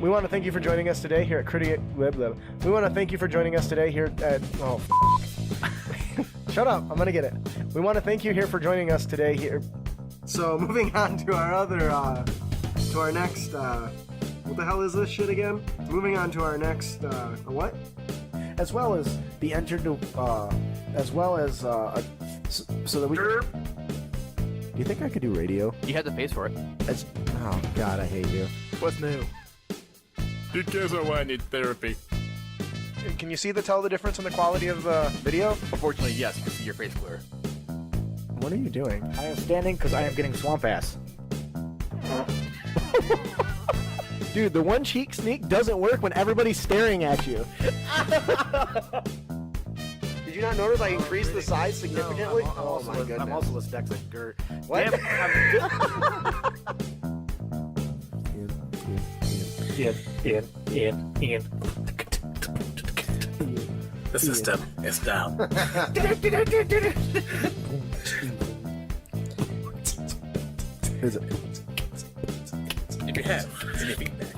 We want to thank you for joining us today here at We want to thank you for joining us today here at... Oh, shut up. I'm going to get it. We want to thank you here for joining us today here. So, moving on to our other... to our next... what the hell is this shit again? Moving on to our next... what? As well as the as well as... so that we... Do you think I could do radio? You had to face for it. Oh, God, I hate you. What's new? Because I need therapy. Can you tell the difference in the quality of the video? Unfortunately, yes, you can see your face clear. What are you doing? I am standing because I am getting swamp ass. Dude, the one cheek sneak doesn't work when everybody's staring at you. Did you not notice I increased the size significantly? No, oh my goodness. I'm also dyslexic, Gert. What? Ian. The system is down. If you have any feedback,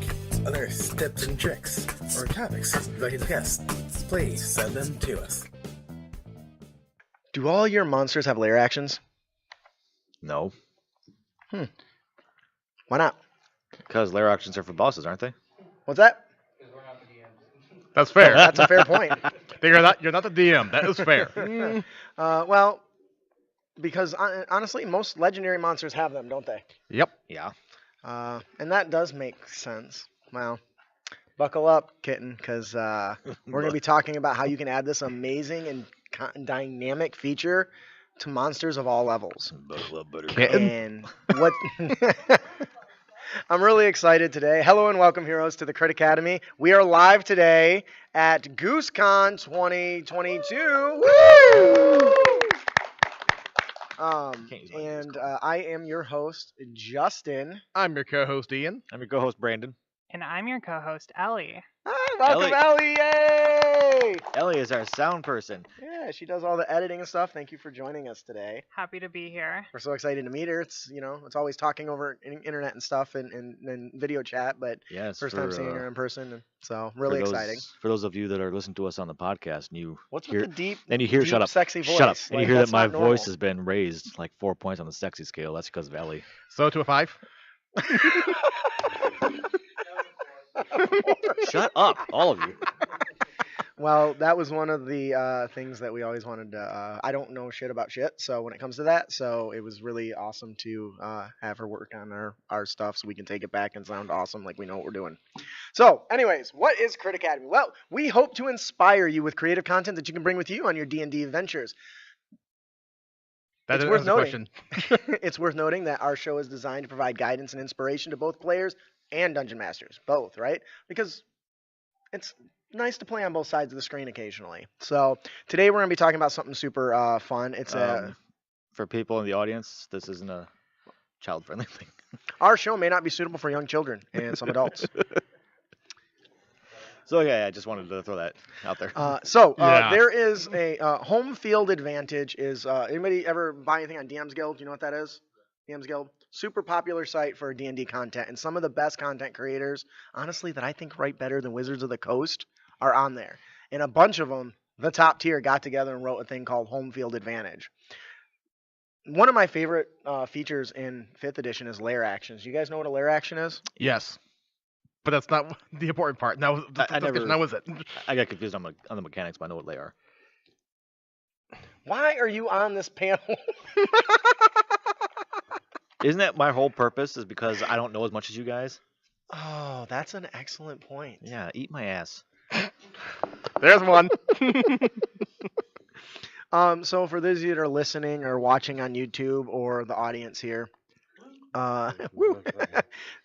other tips and tricks, or topics you'd like to discuss, please send them to us. Do all your monsters have lair actions? No. Why not? Because lair actions are for bosses, aren't they? What's that? That's fair. That's a fair point. You're not the DM. That is fair. Well, because honestly, most legendary monsters have them, don't they? Yep. Yeah. And that does make sense. Well, buckle up, kitten, because we're going to be talking about how you can add this amazing and dynamic feature to monsters of all levels. And what... I'm really excited today. Hello and welcome, heroes, to the Crit Academy. We are live today at Goosecon 2022. Woo! I am your host, Justin. I'm your co-host, Ian. I'm your co-host, Brandon. And I'm your co-host, Ellie. Hi, welcome, Ellie. Yay! Ellie is our sound person. Yeah, she does all the editing and stuff. Thank you for joining us today. Happy to be here. We're so excited to meet her. It's it's always talking over internet and stuff and video chat, but Yes. first time seeing her in person, and so really exciting. For those of you that are listening to us on the podcast, and you What's hear, with the deep, and you hear, deep, shut up, sexy voice? shut up, and Like, you hear that's that my not normal. voice has been raised like 4 points on the sexy scale. That's because of Ellie. So to a 5. Shut up, all of you. Well, that was one of the things that we always wanted to. I don't know shit about shit, so when it comes to that, so it was really awesome to have her work on our stuff so we can take it back and sound awesome like we know what we're doing. So, anyways, what is Crit Academy? Well, we hope to inspire you with creative content that you can bring with you on your D&D adventures. That's worth a noting. question. It's worth noting that our show is designed to provide guidance and inspiration to both players and dungeon masters, both, right? Because it's nice to play on both sides of the screen occasionally. So today we're going to be talking about something super fun. It's for people in the audience, this isn't a child-friendly thing. Our show may not be suitable for young children and some adults. So yeah, I just wanted to throw that out there. There is a home field advantage. Is anybody ever buy anything on DM's Guild? Do you know what that is? DM's Guild, super popular site for D&D content, and some of the best content creators, honestly, that I think write better than Wizards of the Coast, are on there. And a bunch of them, the top tier, got together and wrote a thing called Home Field Advantage. One of my favorite features in 5th edition is lair actions. You guys know what a lair action is? Yes. But that's not the important part. Now, now is it? I got confused on the mechanics, but I know what they are. Why are you on this panel? Isn't that my whole purpose? Is because I don't know as much as you guys? Oh, that's an excellent point. Yeah, eat my ass. There's one. So for those of you that are listening or watching on YouTube or the audience here, the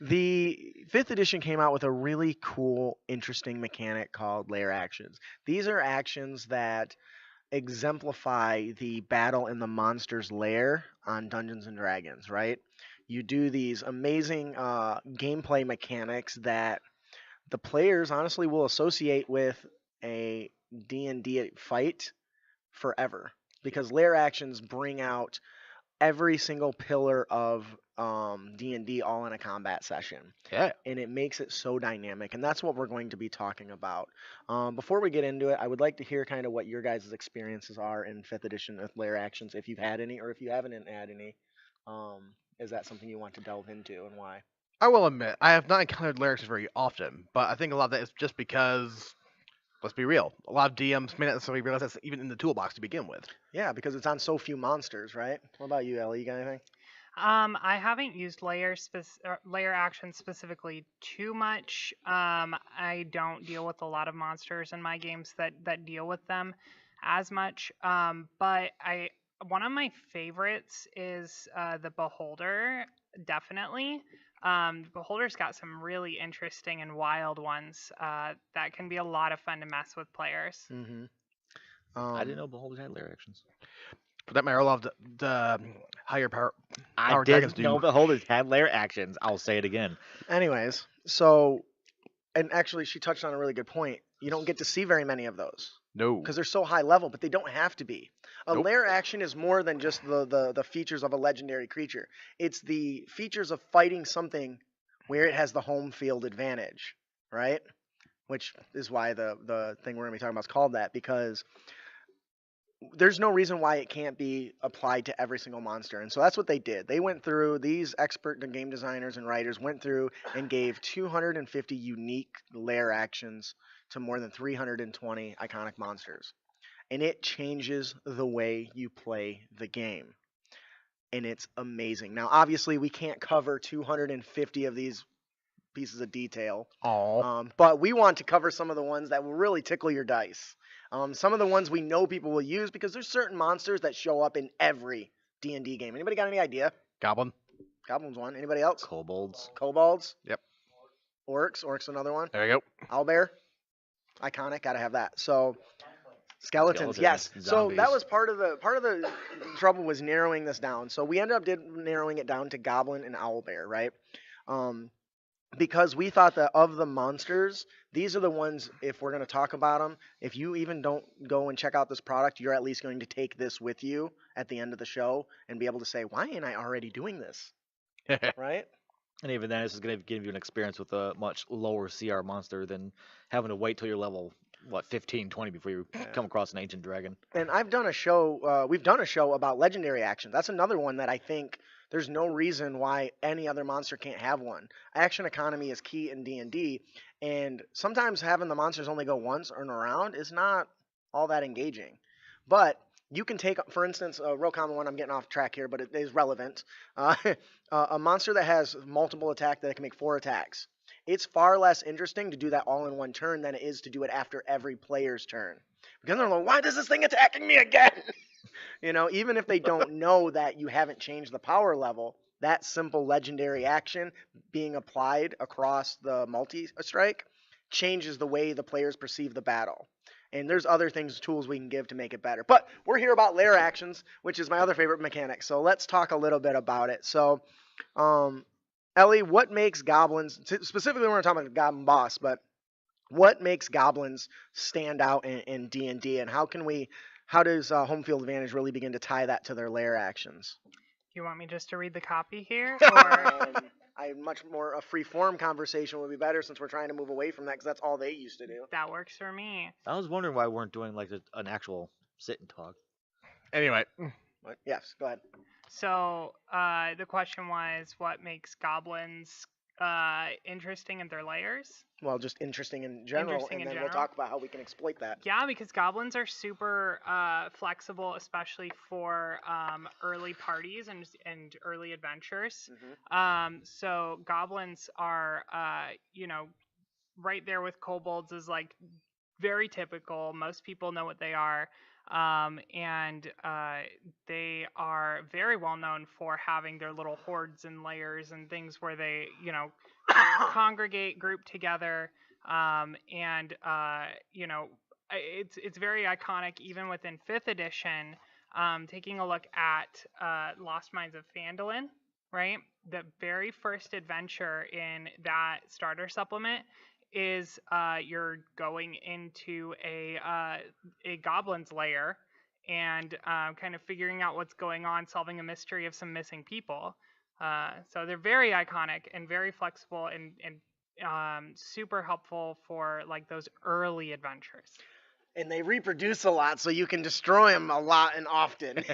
5th edition came out with a really cool, interesting mechanic called lair actions. These are actions that exemplify the battle in the monster's lair on Dungeons and Dragons, right? You do these amazing gameplay mechanics that the players honestly will associate with a D&D fight forever, because lair actions bring out every single pillar of D&D all in a combat session. Yeah. And it makes it so dynamic, and that's what we're going to be talking about. Before we get into it, I would like to hear kind of what your guys' experiences are in 5th edition with Lair actions, if you've had any, or if you haven't had any. Is that something you want to delve into, and why? I will admit, I have not encountered Lair actions very often, but I think a lot of that is just because, let's be real, a lot of DMs may not necessarily realize that's even in the toolbox to begin with. Yeah, because it's on so few monsters, right? What about you, Ellie? You got anything? I haven't used layer actions specifically too much. I don't deal with a lot of monsters in my games that deal with them as much. But one of my favorites is the Beholder, definitely. Beholder's got some really interesting and wild ones that can be a lot of fun to mess with players. Mm-hmm. I didn't know Beholders had lair actions. For that matter, a lot of the higher power I dragons didn't know do. Beholders had lair actions. I'll say it again. Anyways, so, and actually she touched on a really good point. You don't get to see very many of those No. because they're so high level, but they don't have to be. A Nope. lair action is more than just the features of a legendary creature. It's the features of fighting something where it has the home field advantage, right? Which is why the thing we're going to be talking about is called that, because there's no reason why it can't be applied to every single monster. And so that's what they did. They went through, these expert game designers and writers went through and gave 250 unique lair actions to more than 320 iconic monsters. And it changes the way you play the game. And it's amazing. Now, obviously, we can't cover 250 of these pieces of detail. But we want to cover some of the ones that will really tickle your dice. Some of the ones we know people will use because there's certain monsters that show up in every D&D game. Anybody got any idea? Goblin. Goblin's one. Anybody else? Kobolds. Kobolds? Yep. Orcs. Orcs another one. There you go. Owlbear. Iconic. Gotta have that. So skeletons. Skeletons, Yes. So that zombies. was part of the trouble was narrowing this down. So we ended up narrowing it down to Goblin and Owlbear, right? Because we thought that of the monsters, these are the ones, if we're going to talk about them, if you even don't go and check out this product, you're at least going to take this with you at the end of the show and be able to say, why ain't I already doing this? Right? And even then, this is going to give you an experience with a much lower CR monster than having to wait till you're level, 15, 20 before you come across an ancient dragon. And I've done a show, we've done a show about legendary action. That's another one that I think there's no reason why any other monster can't have one. Action economy is key in D&D, and sometimes having the monsters only go once or in a round is not all that engaging. But you can take, for instance, a real common one, I'm getting off track here, but it is relevant. A monster that has multiple attack that can make 4 attacks. It's far less interesting to do that all in one turn than it is to do it after every player's turn. Because they're like, why is this thing attacking me again? You know, even if they don't know that you haven't changed the power level, that simple legendary action being applied across the multi-strike changes the way the players perceive the battle. And there's other things, tools we can give to make it better. But we're here about lair actions, which is my other favorite mechanic. So let's talk a little bit about it. So, Ellie, what makes goblins, specifically we're talking about Goblin Boss, but what makes goblins stand out in D&D, and how does home field advantage really begin to tie that to their lair actions? You want me just to read the copy here? Or... much more a free form conversation would be better since we're trying to move away from that because that's all they used to do. That works for me. I was wondering why we weren't doing like an actual sit and talk. Anyway. What? Yes, go ahead. So the question was, what makes goblins interesting in their lairs? Well, just interesting in general, and then we'll talk about how we can exploit that. Yeah, because goblins are super flexible, especially for early parties and early adventures. Mm-hmm. So goblins are, right there with kobolds is like very typical. Most people know what they are. And they are very well known for having their little hordes and layers and things where they, congregate, group together, and it's very iconic even within 5th edition. Taking a look at Lost Mines of Phandalin, right? The very first adventure in that starter supplement is you're going into a goblin's lair, and kind of figuring out what's going on, solving a mystery of some missing people. So they're very iconic and very flexible and super helpful for like those early adventures. And they reproduce a lot, so you can destroy them a lot and often.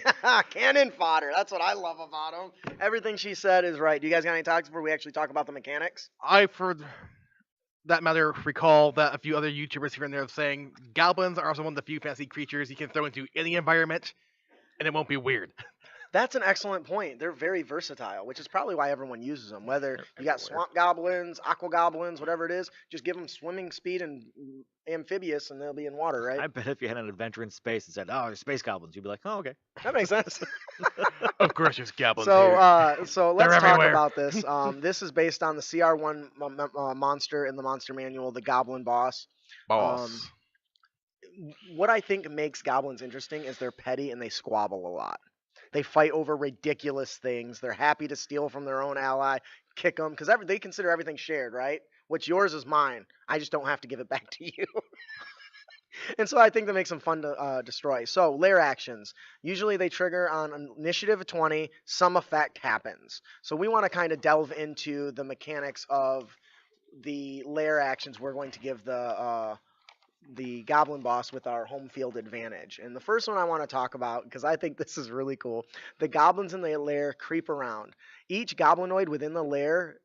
Cannon fodder. That's what I love about them. Everything she said is right. Do you guys got any talks before we actually talk about the mechanics? I, for that matter, recall that a few other YouTubers here and there saying goblins are also one of the few fantasy creatures you can throw into any environment, and it won't be weird. That's an excellent point. They're very versatile, which is probably why everyone uses them. Whether you got swamp goblins, aqua goblins, whatever it is, just give them swimming speed and amphibious, and they'll be in water, right? I bet if you had an adventure in space and said, "Oh, there's space goblins," you'd be like, "Oh, okay." That makes sense. Of course, there's goblins here. So They're let's talk everywhere. about this. This is based on the CR1 monster in the monster manual, the Goblin Boss. Boss. What I think makes goblins interesting is they're petty and they squabble a lot. They fight over ridiculous things. They're happy to steal from their own ally, kick them, because they consider everything shared, right? What's yours is mine. I just don't have to give it back to you. And so I think that makes them fun to destroy. So lair actions. Usually they trigger on an initiative of 20. Some effect happens. So we want to kind of delve into the mechanics of the lair actions we're going to give the Goblin Boss with our home field advantage. And the first one I want to talk about, because I think this is really cool, the goblins in the lair creep around. Each goblinoid within the lair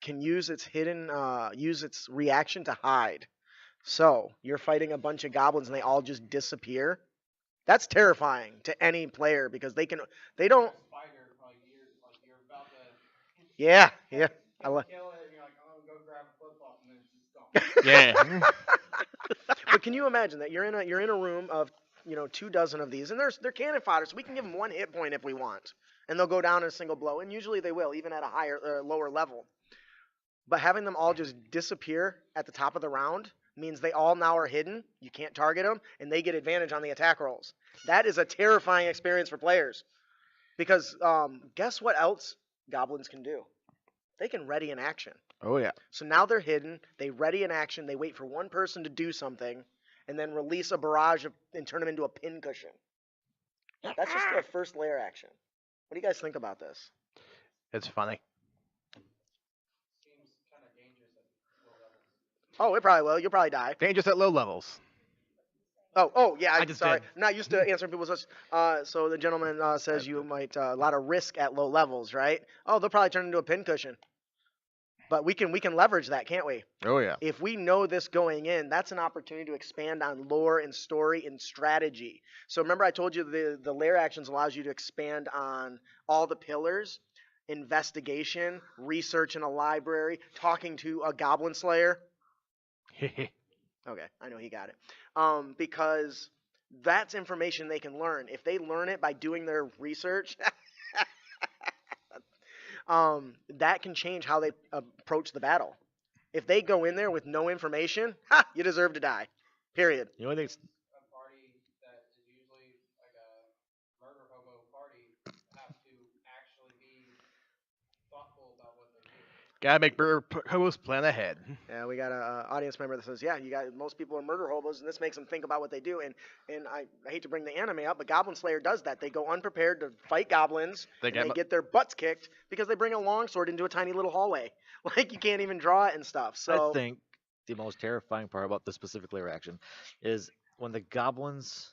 can use its reaction to hide. So you're fighting a bunch of goblins and they all just disappear. That's terrifying to any player because they don't. Yeah. I love. Yeah. But can you imagine that you're in a room of 24 of these, and they're cannon fodder, so we can give them 1 hit point if we want, and they'll go down in a single blow, and usually they will, even at a lower level. But having them all just disappear at the top of the round means they all now are hidden. You can't target them, and they get advantage on the attack rolls. That is a terrifying experience for players, because guess what else goblins can do? They can ready an action. Oh, yeah. So now they're hidden, they ready an action, they wait for one person to do something, and then release a barrage and turn them into a pincushion. That's just their first lair action. What do you guys think about this? It's funny. Oh, it probably will. You'll probably die. Dangerous at low levels. Oh, yeah. I just sorry. did. I'm not used to answering people's questions. So the gentleman says you might a lot of risk at low levels, right? Oh, they'll probably turn into a pincushion. But we can leverage that, can't we? Oh, yeah. If we know this going in, that's an opportunity to expand on lore and story and strategy. So remember I told you the lair actions allows you to expand on all the pillars, investigation, research in a library, talking to a Goblin Slayer. Okay, I know he got it. Because that's information they can learn. If they learn it by doing their research, that can change how they approach the battle. If they go in there with no information, you deserve to die. Period. You know, I think it's A party that is usually like a murder hobo party have to actually be thoughtful about what they do. Gotta make hobos plan ahead. Yeah, we got an audience member that says, yeah, most people are murder hobos, and this makes them think about what they do. And I hate to bring the anime up, but Goblin Slayer does that. They go unprepared to fight goblins, They and they get their butts kicked because they bring a longsword into a tiny little hallway. Like, you can't even draw it and stuff. So I think the most terrifying part about this specific lair action is when the goblins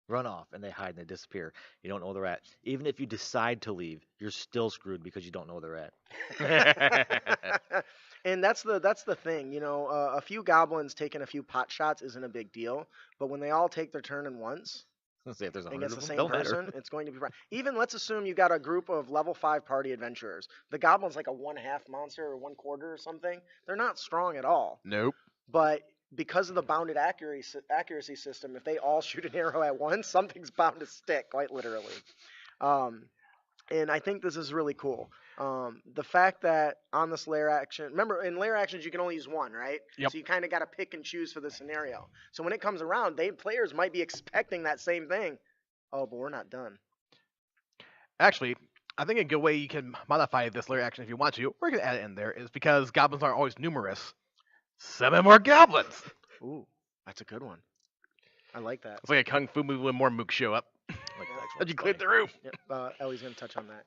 run off and they hide and they disappear. You don't know where they're at. Even if you decide to leave, you're still screwed because you don't know where they're at. And that's the thing, a few goblins taking a few pot shots isn't a big deal, but when they all take their turn in once Let's say if there's 100 against of the them, same don't matter. person, it's going to be fine. Even let's assume you got a group of level 5 party adventurers. The goblin's like a 1/2 monster or 1/4 or something. They're not strong at all. Nope. But because of the bounded accuracy system, if they all shoot an arrow at once, something's bound to stick, quite literally. And I think this is really cool. The fact that on this lair action, remember in lair actions you can only use one, right? Yep. So you kind of got to pick and choose for the scenario. So when it comes around, players might be expecting that same thing. Oh, but we're not done. Actually, I think a good way you can modify this lair action if you want to, or you can add it in there, is because goblins aren't always numerous. 7 more goblins! Ooh, that's a good one. I like that. It's like a kung fu movie when more mooks show up. Like the actual As you cleared play. the roof. Yep. Ellie's gonna touch on that.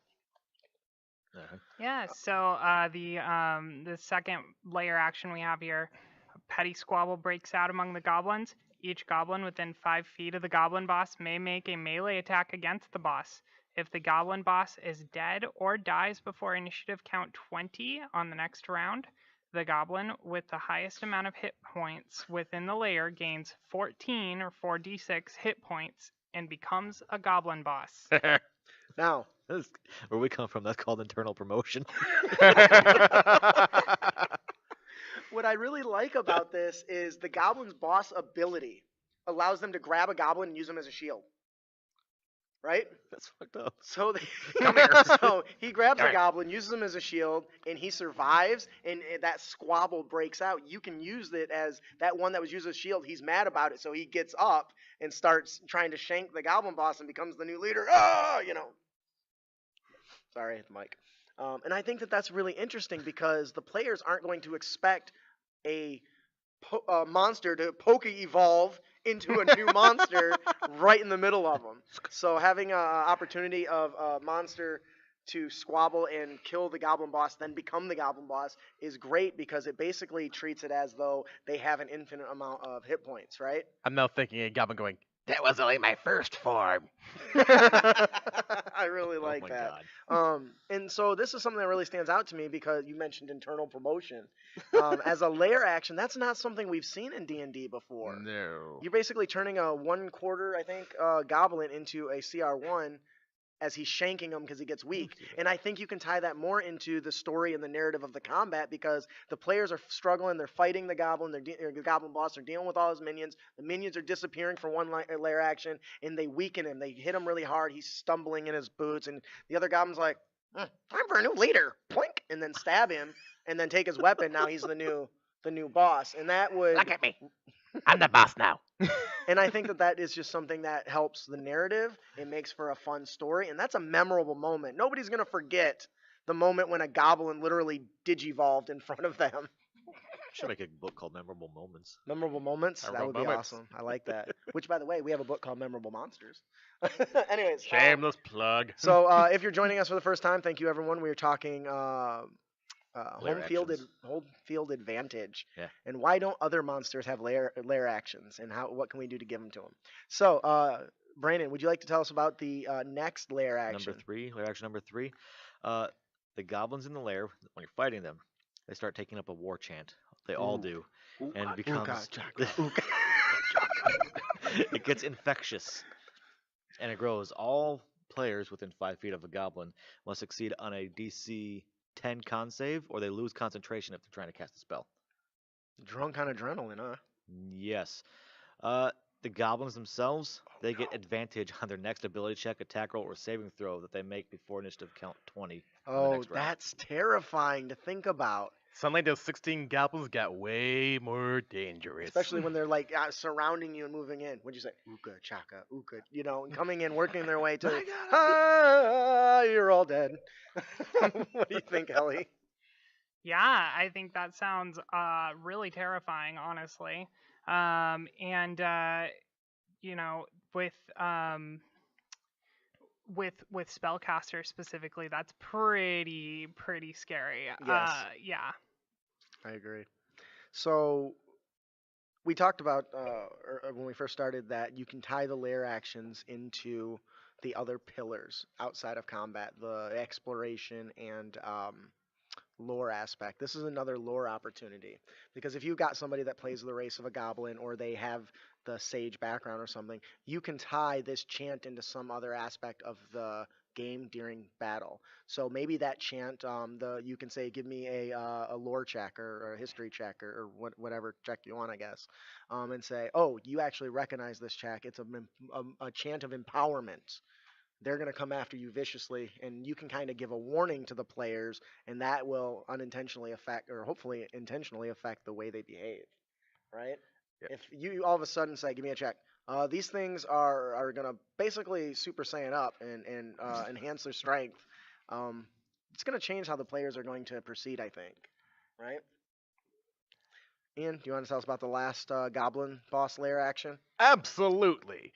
Uh-huh. Yeah. So the second layer action we have here, a petty squabble breaks out among the goblins. Each goblin within 5 feet of the goblin boss may make a melee attack against the boss. If the goblin boss is dead or dies before initiative count 20 on the next round, the goblin with the highest amount of hit points within the layer gains 14 or 4d6 hit points and becomes a goblin boss. Now, Where we come from, that's called internal promotion. what I really like about this is the goblin's boss ability allows them to grab a goblin and use him as a shield. Right? That's fucked up. So, Come here. so he grabs Come a here. goblin, uses him as a shield, and he survives, and that squabble breaks out. You can use it as that one that was used as a shield. He's mad about it, so he gets up and starts trying to shank the goblin boss and becomes the new leader. Ah, you know. Sorry, Mike. And I think that that's really interesting because the players aren't going to expect a monster to evolve into a new monster right in the middle of them. So having an opportunity of a monster to squabble and kill the goblin boss, then become the goblin boss, is great because it basically treats it as though they have an infinite amount of hit points, right? I'm now thinking a goblin going, that was only my first form. I really like oh my that. God. And so this is something that really stands out to me because you mentioned internal promotion. As a layer action, that's not something we've seen in D&D before. No. You're basically turning a 1/4, I think, goblin into a CR1 as he's shanking him because he gets weak. And I think you can tie that more into the story and the narrative of the combat because the players are struggling. They're fighting the goblin. The goblin boss. They're dealing with all his minions. The minions are disappearing for one layer action, and they weaken him. They hit him really hard. He's stumbling in his boots, and the other goblin's like, time for a new leader. Plink, and then stab him, and then take his weapon. Now he's the new boss, and that would. Look at me. I'm the boss now. And I think that is just something that helps the narrative. It makes for a fun story, and that's a memorable moment. Nobody's going to forget the moment when a goblin literally digivolved in front of them. Should make a book called Memorable Moments. Memorable moments? That Memorable would be moments. awesome. I like that. Which, by the way, we have a book called Memorable Monsters. Anyways. Shameless plug. So if you're joining us for the first time, thank you, everyone. We are talking Lair actions. home field advantage. Yeah. And why don't other monsters have lair actions, and what can we do to give them to them? So, Brandon, would you like to tell us about the next lair action? Lair action number 3. The goblins in the lair, when you're fighting them, they start taking up a war chant. They all do. And it becomes... it gets infectious. And it grows. All players within 5 feet of a goblin must succeed on a DC 10 con save, or they lose concentration if they're trying to cast a spell. Drunk on adrenaline, huh? Yes. The goblins themselves, they get advantage on their next ability check, attack roll, or saving throw that they make before initiative count 20. on the Oh, next round. that's terrifying to think about. Suddenly those 16 goblins got way more dangerous. Especially when they're like surrounding you and moving in. What'd you say? Uka, chaka, uka. You know, and coming in, working their way to. You're all dead. What do you think, Ellie? Yeah, I think that sounds really terrifying, honestly. You know, with spellcasters specifically, that's pretty scary. Yes. Yeah. I agree. So we talked about when we first started that you can tie the lair actions into the other pillars outside of combat, the exploration and lore aspect. This is another lore opportunity because if you've got somebody that plays the race of a goblin or they have the sage background or something, you can tie this chant into some other aspect of the game during battle. So maybe that chant, you can say, give me a lore check or a history check or whatever check you want, I guess, and say, oh, you actually recognize this check. It's a chant of empowerment. They're going to come after you viciously, and you can kind of give a warning to the players, and that will unintentionally affect, or hopefully intentionally affect the way they behave, right? Yep. If you all of a sudden say, give me a check, these things are going to basically Super Saiyan up and enhance their strength, it's going to change how the players are going to proceed, I think, right? Ian, do you want to tell us about the last Goblin boss lair action? Absolutely.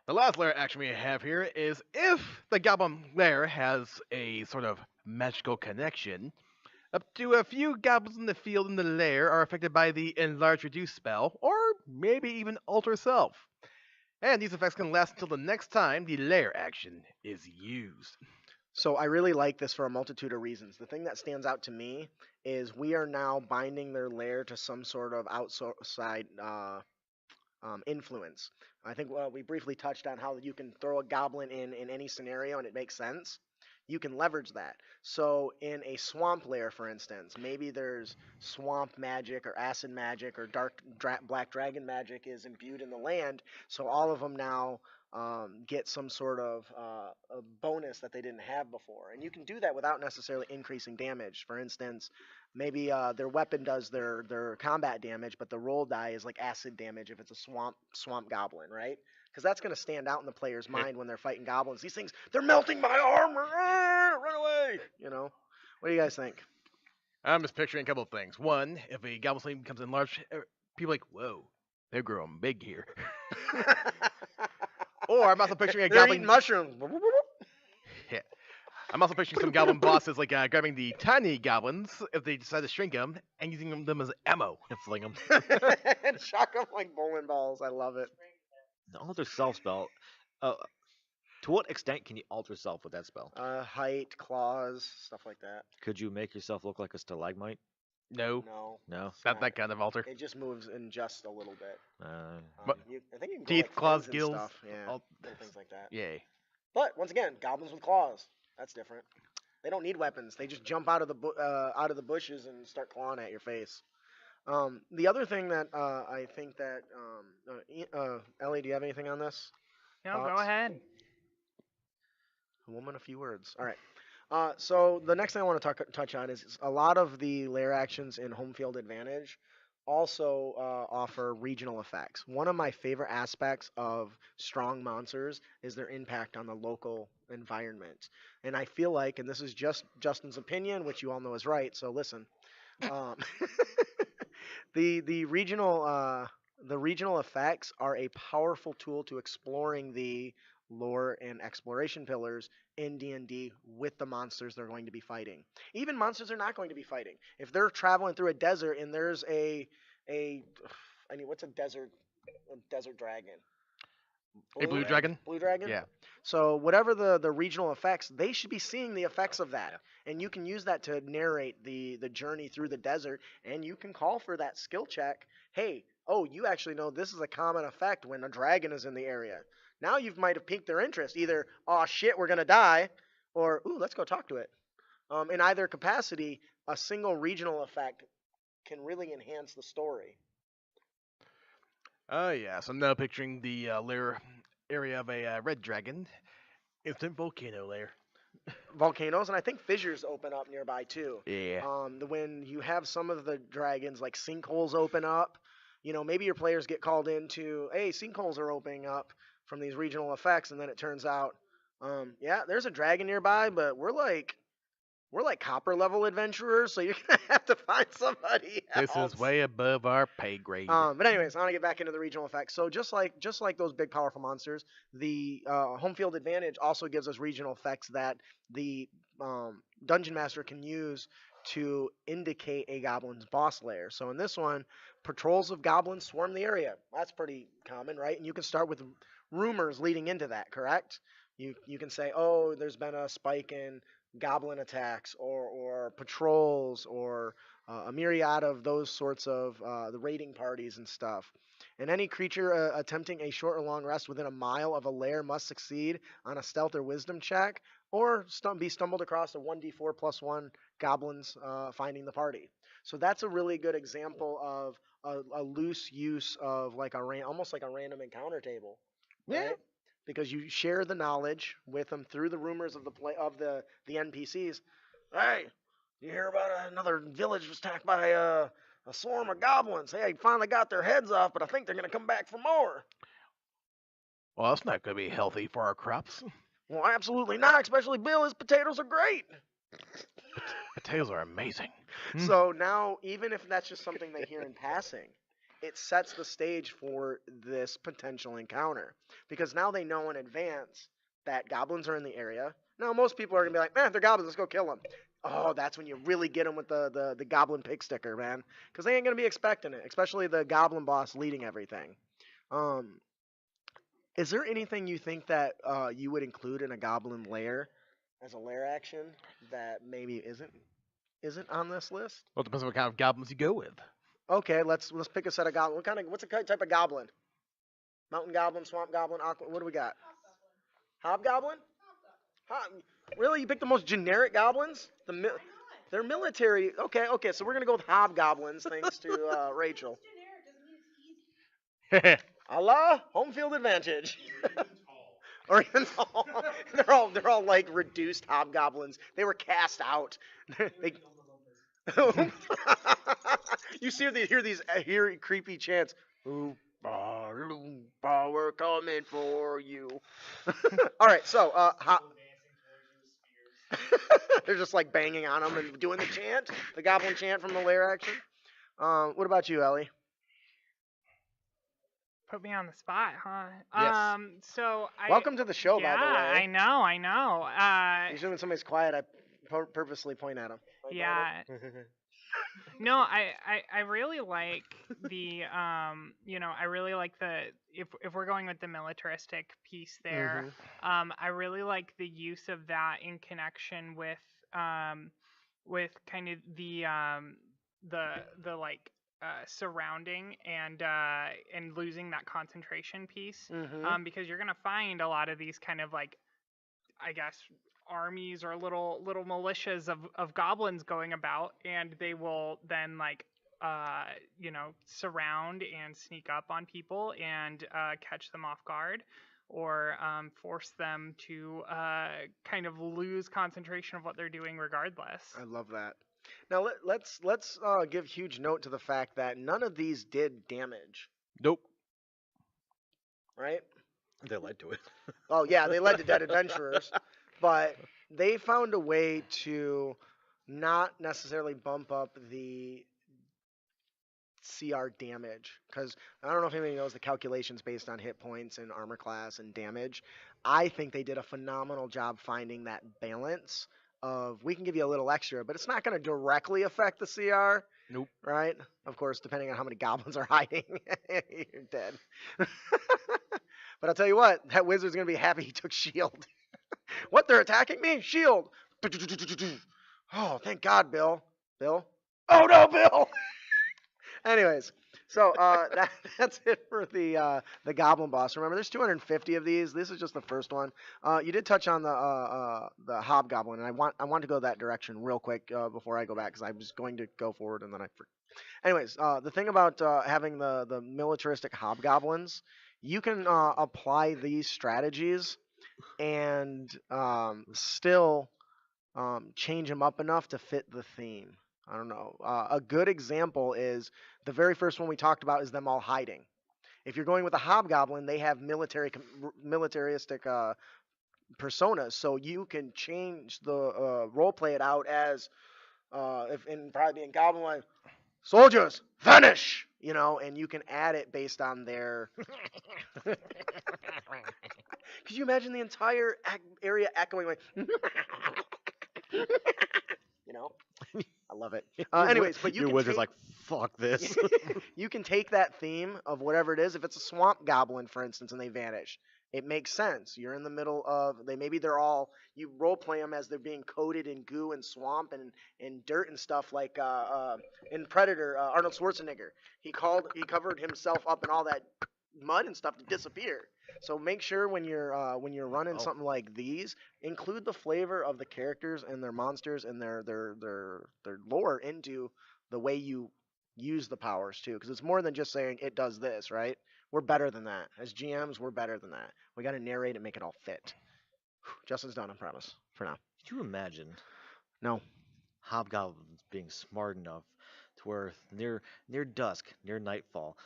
The last layer action we have here is if the Goblin Lair has a sort of magical connection, up to a few goblins in the field in the lair are affected by the Enlarge Reduce spell, or maybe even Alter Self. And these effects can last until the next time the lair action is used. So I really like this for a multitude of reasons. The thing that stands out to me is we are now binding their lair to some sort of outside influence. I think we briefly touched on how you can throw a goblin in any scenario and it makes sense. You can leverage that. So in a swamp lair, for instance, maybe there's swamp magic or acid magic or black dragon magic is imbued in the land. So all of them now get some sort of a bonus that they didn't have before. And you can do that without necessarily increasing damage. For instance, maybe their weapon does their combat damage, but the roll die is like acid damage if it's a swamp goblin, right? Because that's going to stand out in the player's mind when they're fighting goblins. These things, they're melting my armor! Run away! You know? What do you guys think? I'm just picturing a couple of things. One, if a Goblin Slayer becomes enlarged, people are like, whoa, they're growing big here. Or I'm also picturing a They're Goblin... eating mushrooms. Yeah. I'm also picturing some Goblin bosses like grabbing the tiny goblins, if they decide to shrink them, and using them as ammo. And fling them. And shock them like bowling balls. I love it. The alter self spell. To what extent can you alter self with that spell? Height, claws, stuff like that. Could you make yourself look like a stalagmite? No, No. No. it's not that kind of alter. It just moves in just a little bit. But I think you can go, teeth, like, claws, fins and gills, stuff. Yeah, all- little things like that. Yay. But once again, goblins with claws. That's different. They don't need weapons. They just jump out of the bushes and start clawing at your face. The other thing that I think that Ellie, do you have anything on this? No, go Thoughts? ahead. A woman, a few words. All right. So the next thing I want to touch on is a lot of the lair actions in home field advantage also offer regional effects. One of my favorite aspects of strong monsters is their impact on the local environment. And I feel like, and this is just Justin's opinion, which you all know is right, so listen. The regional effects are a powerful tool to exploring the lore and exploration pillars in D&D with the monsters they're going to be fighting. Even monsters they're not going to be fighting. If they're traveling through a desert and there's what's a desert dragon? A blue dragon? Blue dragon? Yeah. So whatever the regional effects, they should be seeing the effects of that. And you can use that to narrate the journey through the desert, and you can call for that skill check. Hey, you actually know this is a common effect when a dragon is in the area. Now you might have piqued their interest. Either, oh shit, we're going to die, or, ooh, let's go talk to it. In either capacity, a single regional effect can really enhance the story. Oh, yeah. So I'm now picturing the lair area of a red dragon. Instant volcano lair. Volcanoes, and I think fissures open up nearby too. Yeah. When you have some of the dragons, like sinkholes open up, maybe your players get called into, hey, sinkholes are opening up from these regional effects, and then it turns out, there's a dragon nearby, but we're like copper level adventurers, so you're gonna have to find somebody else. This is way above our pay grade. But anyways, I want to get back into the regional effects. So just like those big powerful monsters, the home field advantage also gives us regional effects that the dungeon master can use to indicate a goblin's boss lair. So in this one, patrols of goblins swarm the area. That's pretty common, right? And you can start with rumors leading into that, correct? You can say, oh, there's been a spike in goblin attacks or patrols or a myriad of those sorts of the raiding parties and stuff. And any creature attempting a short or long rest within a mile of a lair must succeed on a stealth or wisdom check or be stumbled across a 1d4 + 1 goblins finding the party. So that's a really good example of a loose use of like almost like a random encounter table. Yeah. Right? Because you share the knowledge with them through the rumors of the NPCs. Hey, you hear about another village was attacked by a swarm of goblins? Hey, I finally got their heads off, but I think they're going to come back for more. Well, that's not going to be healthy for our crops. Well, absolutely not, especially Bill. His potatoes are great. The tales are amazing. So now, even if that's just something they hear in passing, it sets the stage for this potential encounter. Because now they know in advance that goblins are in the area. Now, most people are going to be like, man, they're goblins, let's go kill them. Oh, that's when you really get them with the goblin pig sticker, man. Because they ain't going to be expecting it, especially the goblin boss leading everything. Is there anything you think that you would include in a goblin lair as a lair action that maybe isn't on this list? Well, it depends on what kind of goblins you go with. Okay, let's pick a set of goblin. What's a type of goblin? Mountain goblin, swamp goblin, aqua. What do we got? Hobgoblin? Really? You picked the most generic goblins? They're military. Okay. So we're gonna go with hobgoblins, thanks to Rachel. Allah, home field advantage. Or even tall. They're all like reduced hobgoblins. They were cast out. They, you hear creepy chants. Oompa loompa, we're coming for you. All right, so they're just like banging on them and doing the chant, the goblin chant from the lair action. What about you, Ellie? Put me on the spot, huh? Yes. So Welcome to the show, yeah, by the way. I know. Usually when somebody's quiet, I purposely point at them. Yeah. No, I really like the I really like the if we're going with the militaristic piece there, I really like the use of that in connection with kind of the like surrounding and losing that concentration piece, because you're gonna find a lot of these kind of like, I guess, armies or little militias of goblins going about, and they will then like surround and sneak up on people and catch them off guard, or force them to kind of lose concentration of what they're doing regardless. I love that. Now let's give huge note to the fact that none of these did damage, Nope. right? They led to it. Oh yeah, they led to dead adventurers, but they found a way to not necessarily bump up the CR damage, because I don't know if anybody knows the calculations based on hit points and armor class and damage. I think they did a phenomenal job finding that balance of, we can give you a little extra, but it's not going to directly affect the CR. Nope. Right? Of course, depending on how many goblins are hiding, you're dead. But I'll tell you what, that wizard's going to be happy he took shield. What, they're attacking me? Shield. Oh, thank God, Bill. Bill? Oh no, Bill! Anyways, so that's it for the goblin boss. Remember, there's 250 of these. This is just the first one. You did touch on the hobgoblin, and I want to go that direction real quick before I go back, because I was going to go forward and then I forgot. Anyways, the thing about having the militaristic hobgoblins, you can apply these strategies and still change them up enough to fit the theme. I don't know. A good example is the very first one we talked about is them all hiding. If you're going with a hobgoblin, they have militaristic personas, so you can change the role play it out as probably in goblin like, soldiers vanish, and you can add it based on their. Could you imagine the entire area echoing like, I love it. Anyways, but your wizard's like, fuck this. You can take that theme of whatever it is. If it's a swamp goblin, for instance, and they vanish, it makes sense. You're in the middle of you role play them as they're being coated in goo and swamp and dirt and stuff, like in Predator, Arnold Schwarzenegger. He covered himself up in all that mud and stuff to disappear. So make sure when you're running something like these, include the flavor of the characters and their monsters and their lore into the way you use the powers too, because it's more than just saying it does this, right? We're better than that. As GMs, we're better than that. We got to narrate and make it all fit. Justin's done, I promise, for now. Could you imagine? No. Hobgoblins being smart enough to where near dusk, near nightfall,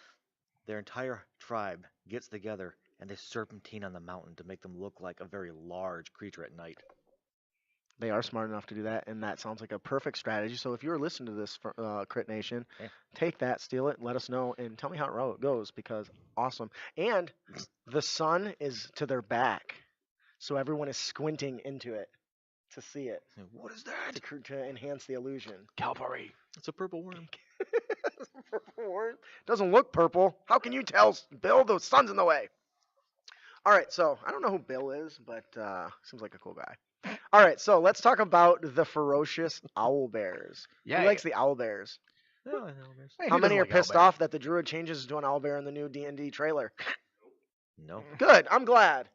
their entire tribe gets together and they serpentine on the mountain to make them look like a very large creature at night. They are smart enough to do that, and that sounds like a perfect strategy. So if you're listening to this, Crit Nation, Yeah. take that, steal it, let us know, and tell me how it goes, because awesome. And the sun is to their back, so everyone is squinting into it to see it, What is that? to enhance the illusion. Cavalry. It's a purple worm. Purple worm? Doesn't look purple. How can you tell, Bill? The sun's in the way. All right, so I don't know who Bill is, but seems like a cool guy. All right, so let's talk about the Ferocious Owl Bears. Yeah. Who likes the Owl Bears? Oh, I know, there's- Hey, How who many doesn't are like pissed owlbears? off that the druid changes to an owl bear in the new D&D trailer? No. Good, I'm glad.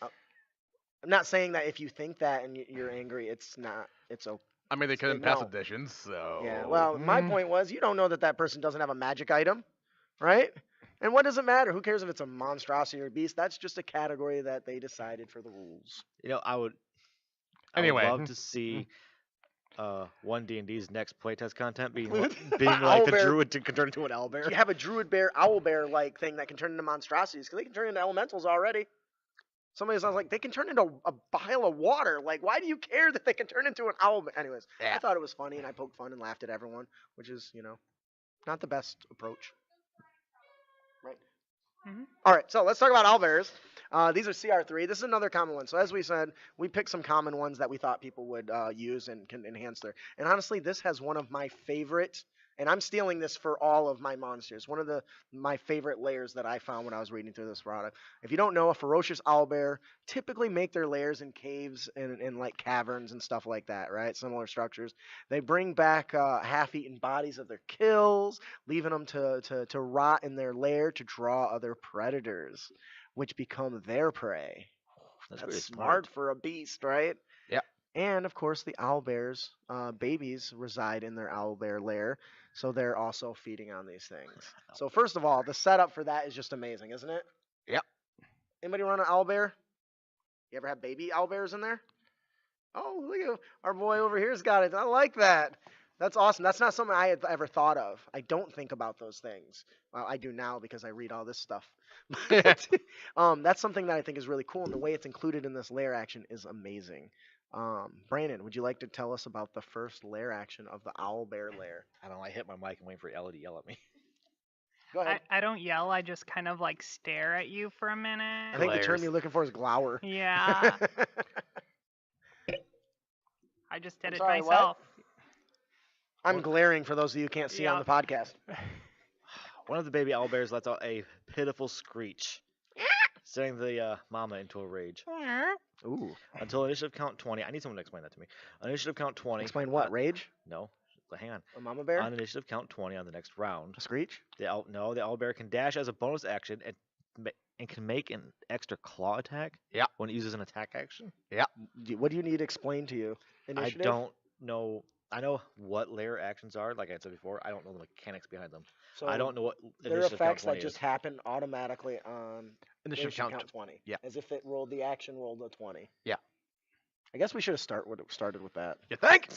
I'm not saying that if you think that and you're angry, it's not. It's okay. I mean, they couldn't No. pass additions, so. Yeah. Well, my point was, you don't know that person doesn't have a magic item, right? And what does it matter? Who cares if it's a monstrosity or a beast? That's just a category that they decided for the rules. You know, I would Anyway. love to see one D&D's next playtest content being Owl like the bear. druid to turn into an owl bear. You have a druid bear, owl bear like thing that can turn into monstrosities, because they can turn into elementals already. Somebody sounds like they can turn into a pile of water. Like, why do you care that they can turn into an owl bear? Anyways, I Yeah. thought it was funny, and I poked fun and laughed at everyone, which is, not the best approach. Right? Mhm. All right, so let's talk about owl bears. These are CR3. This is another common one. So as we said, we picked some common ones that we thought people would use and can enhance their. And honestly, this has one of my favorite, and I'm stealing this for all of my monsters. One of my favorite layers that I found when I was reading through this product. If you don't know, a ferocious owl bear typically make their lairs in caves and like caverns and stuff like that, right? Similar structures. They bring back half-eaten bodies of their kills, leaving them to rot in their lair to draw other predators, which become their prey. That's That's really smart for a beast, right? Yep. And of course, the owl bears, babies reside in their owl bear lair, so they're also feeding on these things. So first of all, the setup for that is just amazing, isn't it? Yep. Anybody run an owl bear? You ever have baby owl bears in there? Oh, look at our boy over here's got it. I like that. That's awesome. That's not something I had ever thought of. I don't think about those things. Well, I do now because I read all this stuff. But, that's something that I think is really cool, and the way it's included in this lair action is amazing. Brandon, would you like to tell us about the first lair action of the owl bear lair? I don't know. I hit my mic and wait for Ellie to yell at me. Go ahead. I don't yell. I just kind of like stare at you for a minute. I think the term Glares. you're looking for is glower. Yeah, I just did I'm it sorry, what? myself. I'm glaring for those of you who can't see on Yeah. the podcast. One of the baby owl bears lets out a pitiful screech, sending the mama into a rage. Ooh. Until initiative count 20. I need someone to explain that to me. On initiative count 20. Explain what? Rage? No. Hang on. A mama bear? On initiative count 20 on the next round, A screech? the owl bear can dash as a bonus action and can make an extra claw attack. Yeah. When it uses an attack action. What do you need explained to you? Initiative? I don't know. I know what layer actions are, like I said before. I don't know the mechanics behind them. So I don't know what they're initiative effects count that 20 just is. happen automatically on Initiative initiative count. 20. yeah. As if it rolled the action, rolled a 20. Yeah. I guess we should have started with that. You think?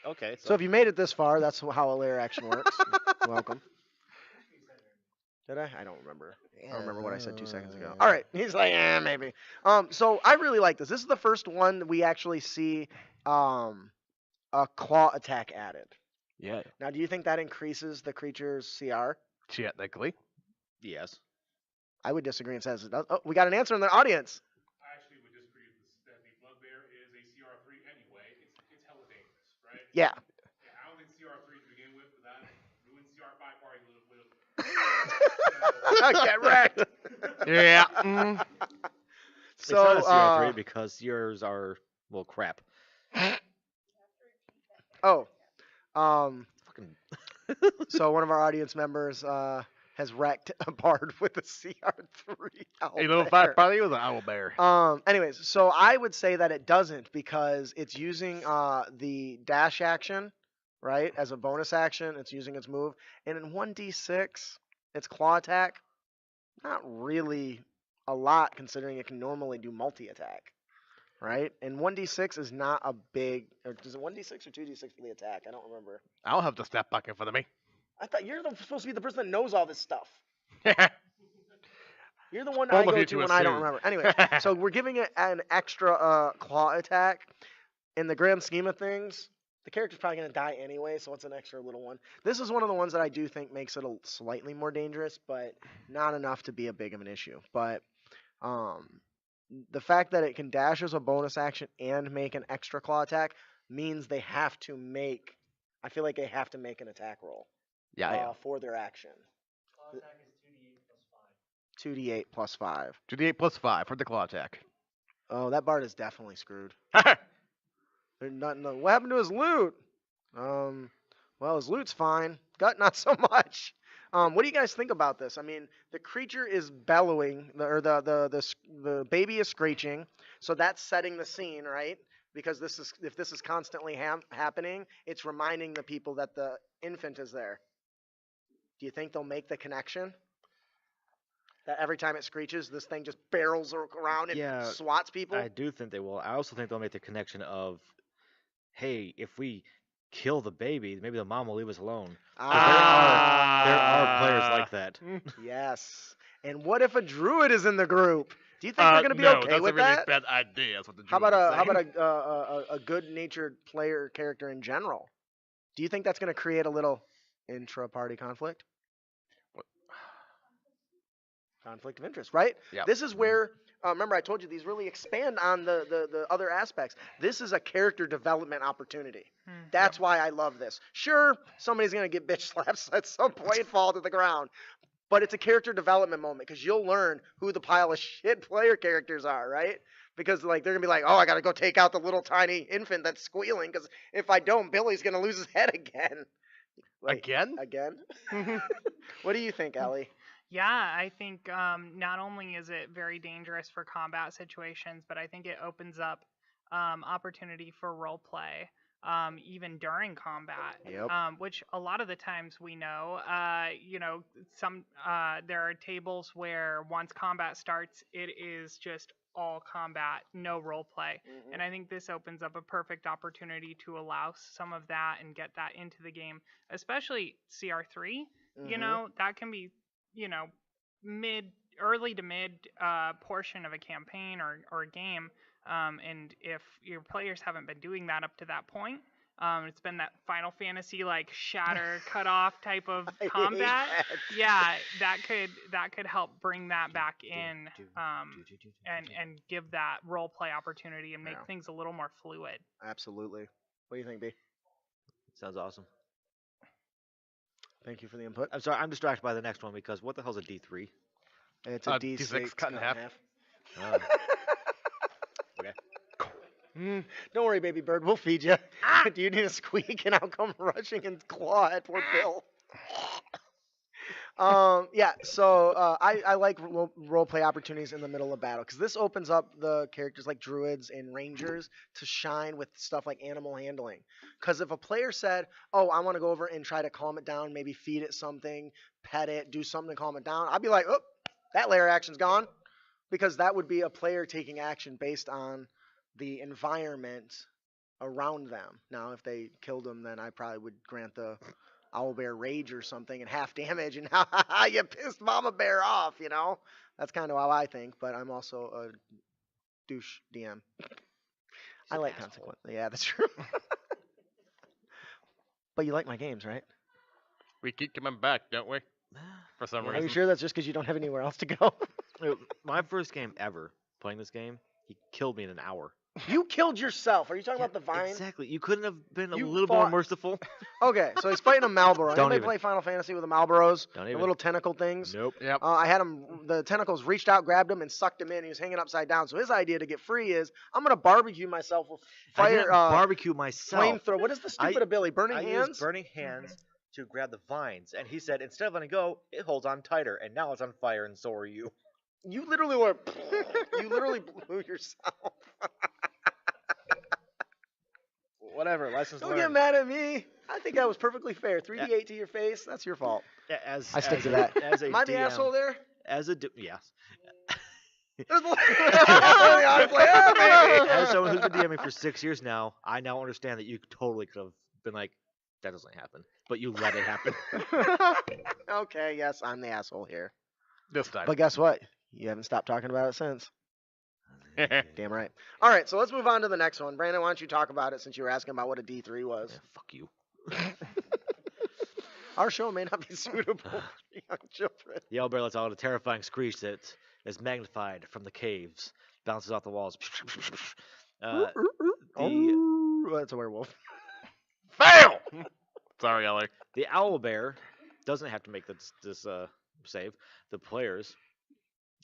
Okay. So if you made it this far, that's how a layer action works. Welcome. Did I? I don't remember. I don't remember what I said 2 seconds ago. All right. He's like, maybe. So I really like this. This is the first one we actually see a claw attack added. Yeah. Now, do you think that increases the creature's CR? Technically. Yes. I would disagree and says it does. Oh, we got an answer in the audience. I actually would disagree with this, that the bugbear is a CR3 anyway. It's hella dangerous, right? Yeah. Yeah, I don't think CR3 to begin with, but that ruined CR5 party would have. Get wrecked. Yeah. It's not a So, CR3 because yours are, well, crap. Fucking. So one of our audience members has wrecked a bard with a CR3. A little fat party was an owl bear. Anyways, so I would say that it doesn't because it's using the dash action, right, as a bonus action. It's using its move, and in 1d6, its claw attack, not really a lot considering it can normally do multi-attack, right? And 1d6 is not a big. Or is it 1d6 or 2d6 for the attack? I don't remember. I don't have the stat block in front of me. I thought you're supposed to be the person that knows all this stuff. You're the one Bold I of go you to to when I don't assume. remember. Anyway, so we're giving it an extra claw attack. In the grand scheme of things, the character's probably going to die anyway, so it's an extra little one. This is one of the ones that I do think makes it slightly more dangerous, but not enough to be a big of an issue. But the fact that it can dash as a bonus action and make an extra claw attack means they have to make. I feel like they have to make an attack roll for their action. 2d8 plus 5. 2d8 plus 5 for the claw attack. Oh, that Bard is definitely screwed. What happened to his loot? Well, his loot's fine. Gut, not so much. What do you guys think about this? I mean, the creature is bellowing, the baby is screeching, so that's setting the scene, right? Because if this is constantly happening, it's reminding the people that the infant is there. Do you think they'll make the connection? That every time it screeches, this thing just barrels around and swats people? I do think they will. I also think they'll make the connection of, hey, if we kill the baby, maybe the mom will leave us alone. There are players like that. Yes. And what if a druid is in the group? Do you think they're going to be okay with that? Bad idea. That's what the How about a good-natured player character in general? Do you think that's going to create a little intra-party conflict? Conflict of interest, right? Yep. This is where, remember I told you, these really expand on the other aspects. This is a character development opportunity. That's why I love this. Sure, somebody's going to get bitch slaps at some point and fall to the ground. But it's a character development moment because you'll learn who the pile of shit player characters are, right? Because like they're going to be like, oh, I got to go take out the little tiny infant that's squealing because if I don't, Billy's going to lose his head again. Again? Again? What do you think, Ellie? Yeah, I think not only is it very dangerous for combat situations, but I think it opens up opportunity for role play even during combat. Yep. Which a lot of the times we know, there are tables where once combat starts, it is just all combat, no role play. And I think this opens up a perfect opportunity to allow some of that and get that into the game, especially CR3. You know, that can be early to mid portion of a campaign or a game, and if your players haven't been doing that up to that point, it's been that Final Fantasy like shatter cut off type of combat. Yeah, that could help bring that back in, and give that role play opportunity and make things a little more fluid. Absolutely. What do you think, B? Sounds awesome. Thank you for the input. I'm sorry, I'm distracted by the next one because what the hell's a D3? It's a D6 cut in half. Okay. Don't worry, baby bird. We'll feed you. Do you need a squeak? And I'll come rushing and claw at poor Bill. So I like role play opportunities in the middle of battle because this opens up the characters like druids and rangers to shine with stuff like animal handling. Because if a player said, oh, I want to go over and try to calm it down, maybe feed it something, pet it, do something to calm it down, I'd be like, oh, that layer action's gone. Because that would be a player taking action based on the environment around them. Now, if they killed them, then I probably would grant the Owl Bear Rage or something and half damage, and you pissed Mama Bear off, you know? That's kind of how I think, but I'm also a douche DM. I like consequence. Yeah, that's true. But you like my games, right? We keep coming back, don't we? For some Are reason. you sure that's just because you don't have anywhere else to go? My first game ever playing this game, he killed me in an hour. You killed yourself. Are you talking about the vine? Exactly. You couldn't have been a You little more fought- merciful. Okay, so he's fighting a Malboro. Don't Anybody even. play Final Fantasy with the Malboros? Don't The even. little tentacle things? Nope. Yep. I had him, the tentacles reached out, grabbed him, and sucked him in. He was hanging upside down. So his idea to get free is, I'm going to barbecue myself with I fire, didn't barbecue myself. flamethrower. What is the stupid ability? Burning I hands? used burning hands to grab the vines, and he said instead of letting go, it holds on tighter, and now it's on fire, and so are you. You literally were, you literally blew yourself. Whatever. Lessons Don't learned. get mad at me. I think that was perfectly fair. 3d8 to your face, that's your fault. As, I stick as to a- that. As a Am I the DM, asshole there? As a yes. As someone who's been DMing for 6 years now, I now understand that you totally could have been like, that doesn't happen, but you let it happen. Okay, yes, I'm the asshole here. This time. But guess what? You haven't stopped talking about it since. Damn right. All right, so let's move on to the next one. Brandon, why don't you talk about it since you were asking about what a D3 was? Yeah, fuck you. Our show may not be suitable for young children. The owlbear lets out a terrifying screech that is magnified from the caves, bounces off the walls. Ooh, that's a werewolf. Fail! Sorry, Eller. The owlbear doesn't have to make this save. The players,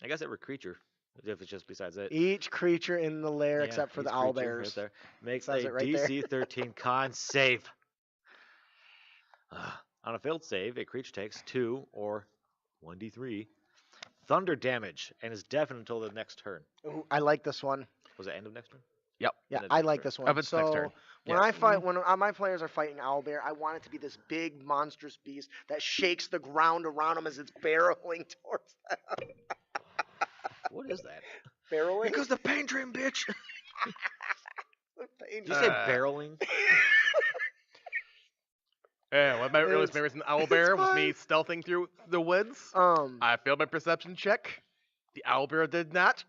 I guess every creature, if it's just besides it. Each creature in the lair Yeah, except for each the creature owl bears. right there, makes Says a it right there. DC 13 con save. On a failed save, a creature takes 2 or 1d3 thunder damage and is deafened until the next turn. Ooh, I like this one. Was it end of next turn? Yep. Yeah, End of I next like turn. this one. Of its next So turn. when I fight, when my players are fighting owlbear, I want it to be this big monstrous beast that shakes the ground around them as it's barreling towards them. What is that? Barreling? Because the pain train, bitch. Pain Did you say Uh, barreling? Yeah, one of my earliest It's- memories in Owlbear was me fine. stealthing through the woods. Um. I failed my perception check. The Owlbear did not.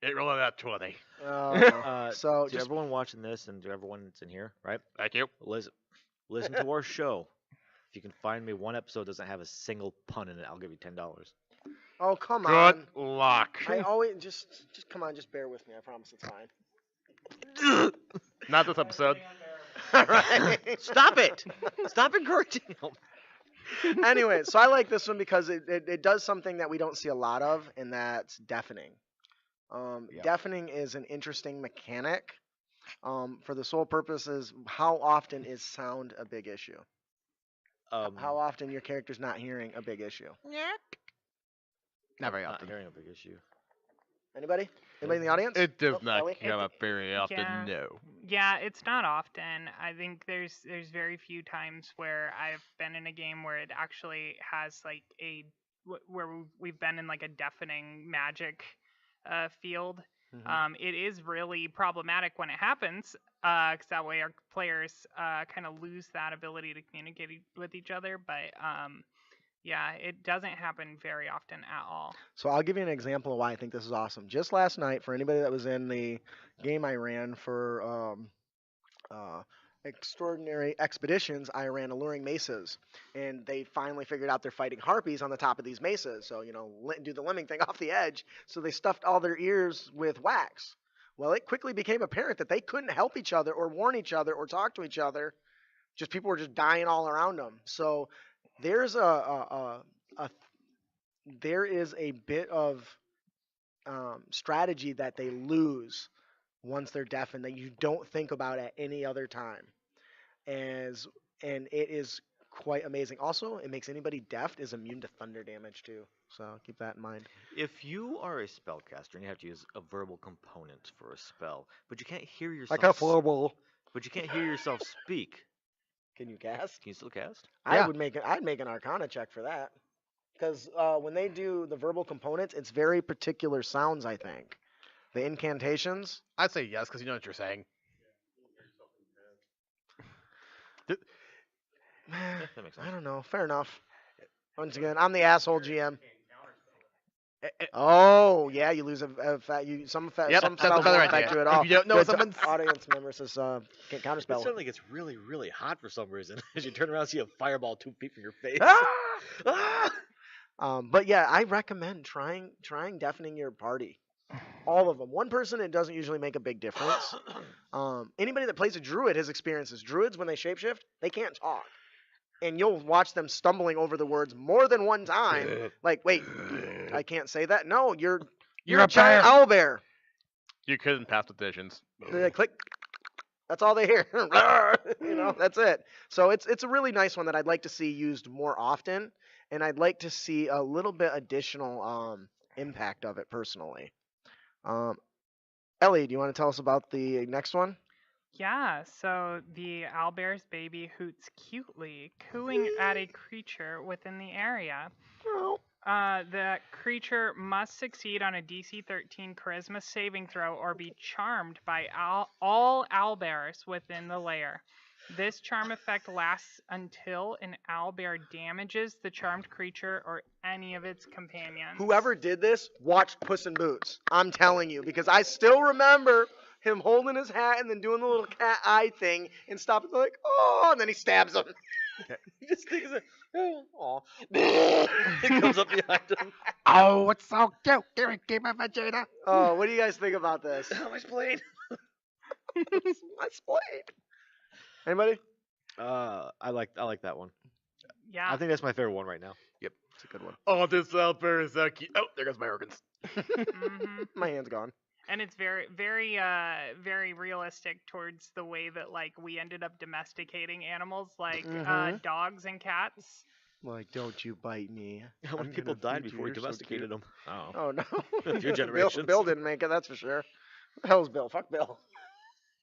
It rolled out 20. So To just everyone watching this and to everyone that's in here, right? Thank you. Listen to our show. If you can find me one episode that doesn't have a single pun in it, I'll give you $10. oh come Good on. luck. I always just come on, just bear with me. I promise it's fine. Not this episode. Right. Stop it! Stop encouraging them. Anyway, so I like this one because it does something that we don't see a lot of, and that's deafening. Deafening is an interesting mechanic. For the sole purpose is how often is sound a big issue? How often your character's not hearing a big issue? Not very Not often. hearing a big issue. Anybody? Anybody in the audience? It does Oh, not Ellie? come up very often, yeah. no. Yeah, it's not often. I think there's very few times where I've been in a game where it actually has like where we've been in like a deafening magic field. Mhm. It is really problematic when it happens, because that way our players kind of lose that ability to communicate with each other. But yeah, it doesn't happen very often at all. So I'll give you an example of why I think this is awesome. Just last night, for anybody that was in the game I ran for Extraordinary Expeditions, I ran Alluring Mesas, and they finally figured out they're fighting harpies on the top of these mesas. So do the lemming thing off the edge. So they stuffed all their ears with wax. Well, it quickly became apparent that they couldn't help each other or warn each other or talk to each other. Just people were just dying all around them. So there's there is a bit of strategy that they lose once they're deafened that you don't think about at any other time, and it is quite amazing. Also, it makes anybody deaf is immune to thunder damage too. So keep that in mind. If you are a spellcaster and you have to use a verbal component for a spell, but you can't hear I yourself, got flowable. but you can't hear yourself speak, Can you cast? can you still cast? Yeah. I'd make an Arcana check for that, because when they do the verbal components, it's very particular sounds. I think the incantations. I'd say yes, because you know what you're saying. that makes sense. I don't know. Fair enough. Once again, I'm the asshole GM. Oh yeah, you lose a some Yep, some that's a spells better won't affect idea. you at all. If you don't know Good someone's- audience member says can't It counterspell. suddenly gets really, really hot for some reason. As you turn around and see a fireball 2 feet from your face. But yeah, I recommend trying deafening your party. All of them. One person, it doesn't usually make a big difference. Anybody that plays a druid has experiences. Druids, when they shapeshift, they can't talk. And you'll watch them stumbling over the words more than one time. Like, wait, I can't say that? No, you're a giant owl bear. You couldn't pass petitions. They click. That's all they hear. That's it. So it's a really nice one that I'd like to see used more often, and I'd like to see a little bit additional impact of it personally. Ellie, do you want to tell us about the next one? Yeah, so the owlbear's baby hoots cutely, cooing at a creature within the area. Oh. The creature must succeed on a DC 13 Charisma saving throw or be charmed by all owlbears within the lair. This charm effect lasts until an owlbear damages the charmed creature or any of its companions. Whoever did this watched Puss in Boots. I'm telling you, because I still remember him holding his hat and then doing the little cat eye thing and stopping like, oh, and then he stabs him. He just thinks, oh, he comes up behind him. Oh, it's so cute. Give my vagina. Oh, what do you guys think about this? Oh, my spleen. My spleen. Anybody? I like that one. Yeah. I think that's my favorite one right now. Yep. It's a good one. Oh, this bear is so cute. Oh, there goes my organs. Mhm. My hand's gone. And it's very very realistic towards the way that like we ended up domesticating animals like Mhm. dogs and cats. Like, don't you bite me. How many I'm people gonna died feed you, before we you're so domesticated cute. them? Oh. Oh, no. A few Bill, generations. Bill didn't make it, that's for sure. What the hell's Bill? Fuck Bill.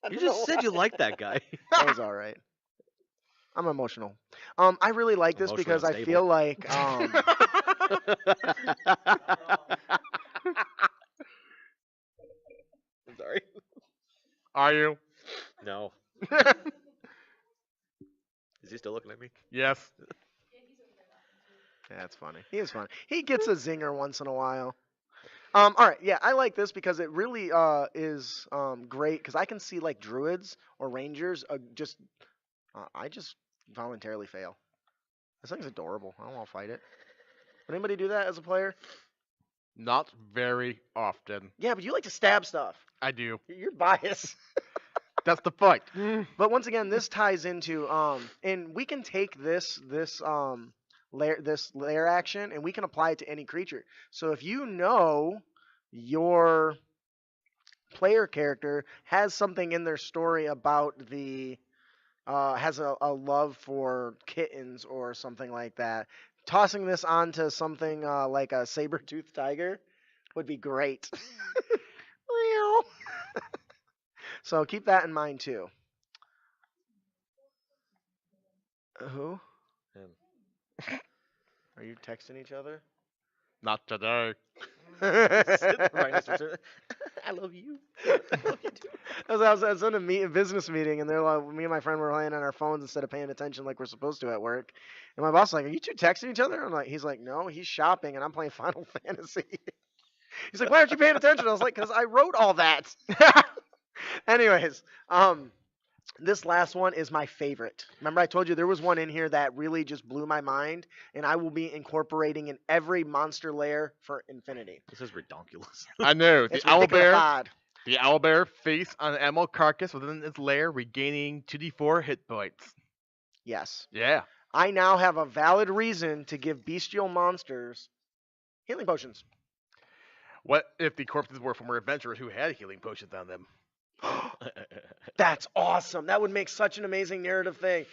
I You don't just know said you why. liked that guy. That was all right. I'm emotional. I really like this Emotionally because I unstable. feel like I'm sorry. Are you? No. Is he still looking at me? Yes. That's funny. He is funny. He gets a zinger once in a while. All right, yeah, I like this because it really is great because I can see like druids or rangers I just voluntarily fail. This thing's adorable. I don't want to fight it. Would anybody do that as a player? Not very often. Yeah, but you like to stab stuff. I do. You're biased. That's the point. But once again, this ties into and we can take this lair action and we can apply it to any creature. So if you know your player character has something in their story about the has a love for kittens or something like that, tossing this onto something like a saber-toothed tiger would be great. Meow. So keep that in mind too. Who? Him. Are you texting each other? Not today. Right next to each other. I love you. I love you too. I was in a business meeting, and they're like, me and my friend were laying on our phones instead of paying attention like we're supposed to at work. And my boss is like, "Are you two texting each other?" He's like, "No, he's shopping, and I'm playing Final Fantasy." He's like, "Why aren't you paying attention?" I was like, "Because I wrote all that." Anyways, this last one is my favorite. Remember I told you there was one in here that really just blew my mind, and I will be incorporating in every monster lair for infinity. This is redonkulous. I know. It's The owlbear. ridiculous. The owlbear feasts on an animal carcass within its lair, regaining 2d4 hit points. Yes. Yeah. I now have a valid reason to give bestial monsters healing potions. What if the corpses were from adventurers who had healing potions on them? That's awesome. That would make such an amazing narrative thing.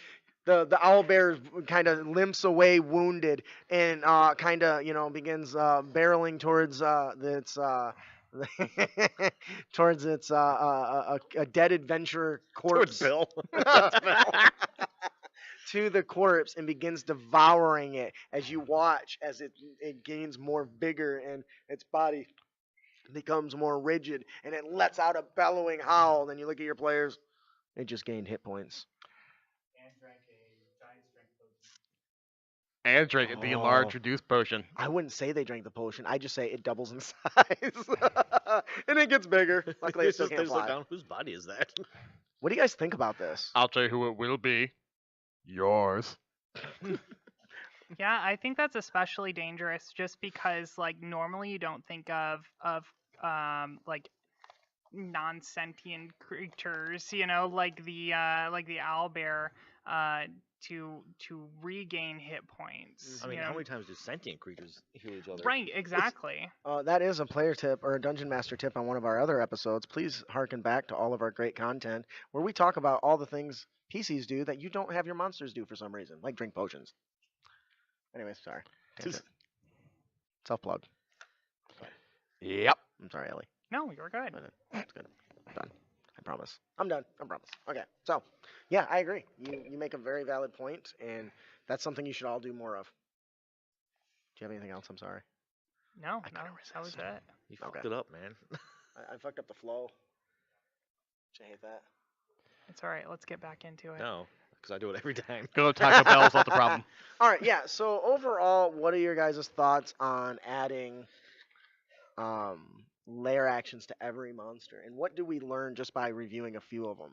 The owlbear kind of limps away wounded and kind of begins barreling towards its towards its a dead adventurer corpse. Bill. To the corpse and begins devouring it as you watch as it gains more vigor and its body becomes more rigid and it lets out a bellowing howl. Then you look at your players, they just gained hit points. And drink the large reduced potion. I wouldn't say they drank the potion. I just say it doubles in size. And it gets bigger. Luckily, it still can't fly. Down. Whose body is that? What do you guys think about this? I'll tell you who it will be. Yours. Yeah, I think that's especially dangerous just because like normally you don't think of like non-sentient creatures, like the owlbear to regain hit points. I mean, you how know? many times do sentient creatures heal each other? Right, exactly. That is a player tip or a dungeon master tip on one of our other episodes. Please harken back to all of our great content where we talk about all the things PCs do that you don't have your monsters do for some reason, like drink potions. Anyways, sorry. Self plug. Yep. I'm sorry, Ellie. No, you're good. It's good. I'm done. I promise. I'm done. I promise. Okay. So, yeah, I agree. You make a very valid point, and that's something you should all do more of. Do you have anything else? I'm sorry. No, I couldn't that was resist. it. You fucked Okay. it up, man. I fucked up the flow. Did you hate that? It's all right. Let's get back into it. No, because I do it every time. Go to Taco Bell, solve the problem. All right, yeah. So overall, what are your guys' thoughts on adding lair actions to every monster, and what do we learn just by reviewing a few of them?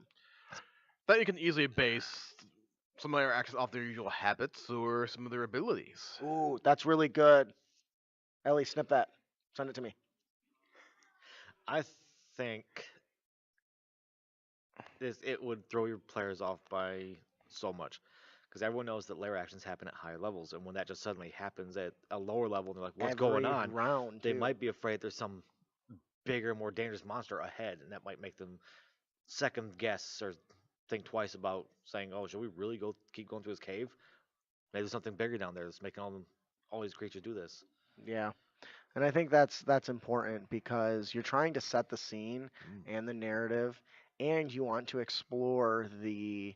That you can easily base some of their actions off their usual habits or some of their abilities. Ooh, that's really good. Ellie, snip that. Send it to me. I think it would throw your players off by so much. Because everyone knows that lair actions happen at higher levels, and when that just suddenly happens at a lower level, and they're like, "What's going Every on?" round, They too. might be afraid there's some bigger, more dangerous monster ahead, and that might make them second guess or think twice about saying, "Oh, should we really keep going through this cave? Maybe there's something bigger down there that's making all these creatures do this." Yeah. And I think that's important because you're trying to set the scene and the narrative, and you want to explore the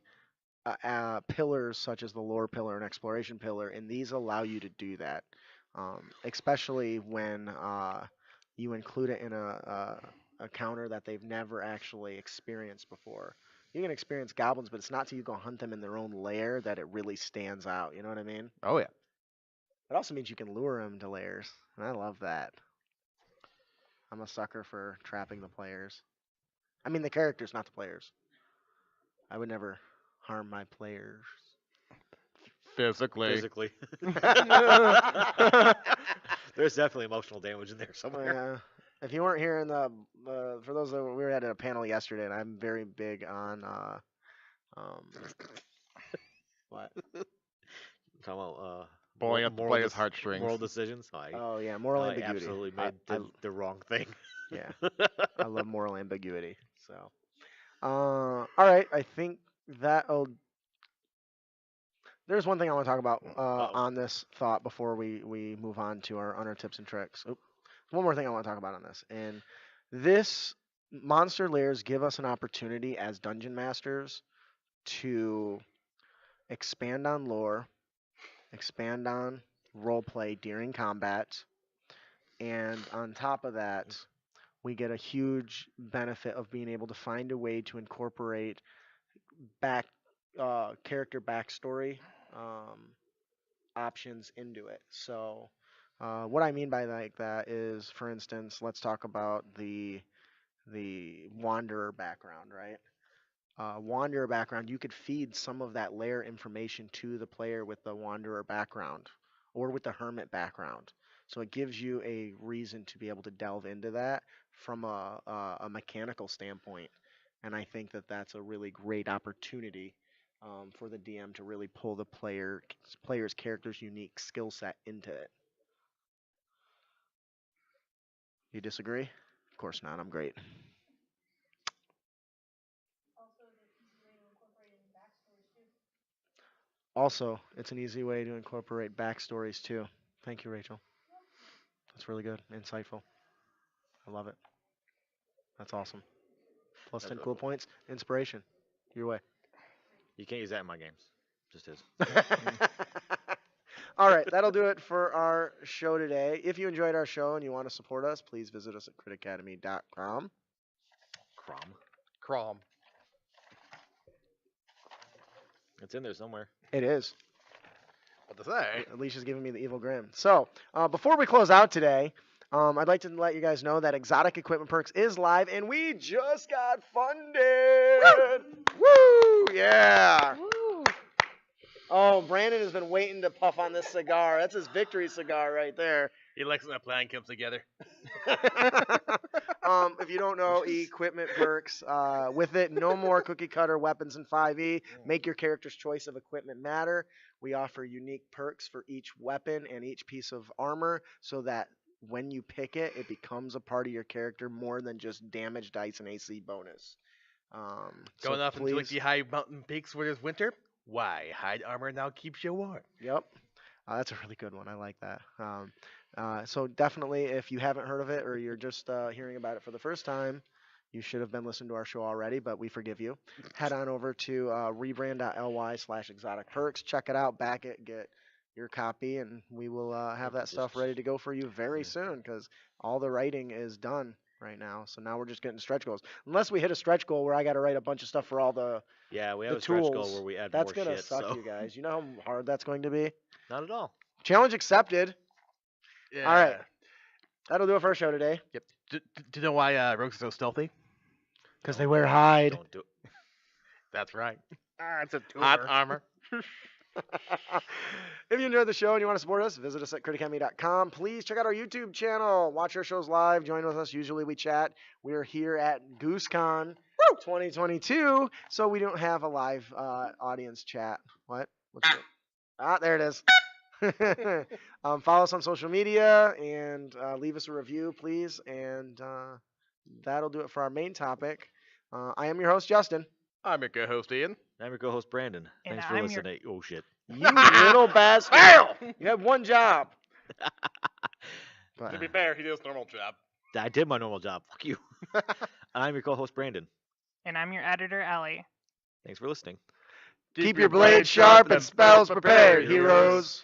pillars such as the lore pillar and exploration pillar, and these allow you to do that, especially when you include it in a counter that they've never actually experienced before. You can experience goblins, but it's not till you go hunt them in their own lair that it really stands out. You know what I mean? Oh yeah. It also means you can lure them to lairs, and I love that. I'm a sucker for trapping the players. I mean the characters, not the players. I would never harm my players. Physically. Physically. There's definitely emotional damage in there somewhere. Yeah. If you weren't here in the, for those that we were at a panel yesterday, and I'm very big on, what? Talking about Blowing up the moral player's heartstrings. moral decisions. Oh yeah, moral I ambiguity. absolutely made the wrong thing. Yeah, I love moral ambiguity. So, all right, I think that'll. There's one thing I want to talk about on this thought before we move on to our tips and tricks. Oop. One more thing I want to talk about on this, and this monster lairs give us an opportunity as dungeon masters to expand on lore, expand on roleplay during combat, and on top of that, we get a huge benefit of being able to find a way to incorporate back character backstory options into it. So what I mean by that is, for instance, let's talk about the wanderer background, right? Wanderer background, you could feed some of that layer information to the player with the wanderer background or with the hermit background. So it gives you a reason to be able to delve into that from a mechanical standpoint. And I think that that's a really great opportunity for the DM to really pull the player's character's unique skill set into it. You disagree? Of course not. I'm great. Also, it's an easy way to incorporate backstories too. Thank you, Rachel. That's really good. Insightful. I love it. That's awesome. Plus 10 cool points. Inspiration. Your way. You can't use that in my games. Just his. All right, that'll do it for our show today. If you enjoyed our show and you want to support us, please visit us at critacademy.com. Crom. It's in there somewhere. It is. What to say? Alicia's giving me the evil grin. So, before we close out today, I'd like to let you guys know that Exotic Equipment Perks is live, and we just got funded! Woo! Yeah! Woo! Oh, Brandon has been waiting to puff on this cigar. That's his victory cigar right there. He likes when that plan comes together. If you don't know, Equipment Perks, with it, no more cookie cutter weapons in 5e. Make your character's choice of equipment matter. We offer unique perks for each weapon and each piece of armor so that when you pick it, it becomes a part of your character more than just damage dice and AC bonus. Going off into like the high mountain peaks where there's winter? Why? Hide armor now keeps you warm. Yep. That's a really good one. I like that. So definitely, if you haven't heard of it or you're just hearing about it for the first time, you should have been listening to our show already, but we forgive you. Head on over to rebrand.ly/exotic perks. Check it out, back it, get your copy, and we will have that stuff ready to go for you very soon because all the writing is done. right now. So now we're just getting stretch goals. Unless we hit a stretch goal where I got to write a bunch of stuff for all the Yeah, we have the a stretch goal tools. where we add That's more gonna shit. suck, So you guys. You know how hard that's going to be. not at all. Challenge accepted. Yeah. All right. That'll do it for our show today. Yep. Do you know why rogues are so stealthy? Because they wear hide. Don't do it. That's right. It's a Hot armor. If you enjoyed the show and you want to support us, visit us at criticami.com. Please check out our YouTube channel. Watch our shows live. Join with us. Usually we chat. We're here at Goosecon 2022, so we don't have a live audience chat. What? What's that? There it is. Follow us on social media and leave us a review, please. And that'll do it for our main topic. I am your host, Justin. I'm your co-host Ian. I'm your co-host Brandon. And Thanks for I'm your- listening. Oh shit. You little bastard. You have one job. But, To be fair, he did his normal job. I did my normal job. Fuck you. I'm your co-host Brandon. And I'm your editor, Ellie. Thanks for listening. keep your blade sharp and spells prepared, heroes.